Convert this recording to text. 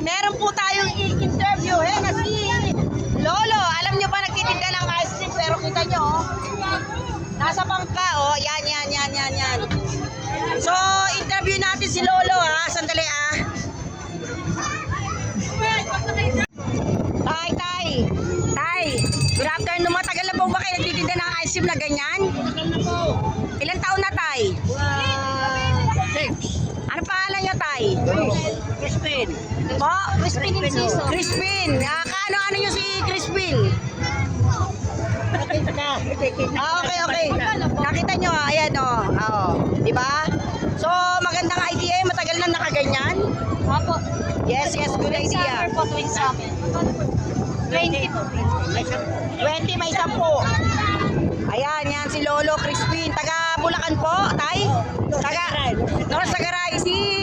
meron po tayong i-interview na si Lolo. Alam nyo ba nagtitinda ng ice cream pero kita nyo nasa bangka yan. So interview natin si Lolo sandali Tay, good afternoon. Matagal na po ba kayo nagtitinda ng ice cream na ganyan? Ilang taon na, Tay? 6. Ano pangalan niyo, Tay? Crispin. Po? Crispin in season. Crispin. Kaano-ano niyo si Crispin? Okay. Nakita niyo, ayan di ba? So, magandang idea, matagal na nakaganyan. Opo. Yes, good idea. Summer po, tuwing summer. 20 po. 20 may 10. Ayan, yan si Lolo Crispin. Taga Bulacan po, Tay? Taga North Sagaray. Si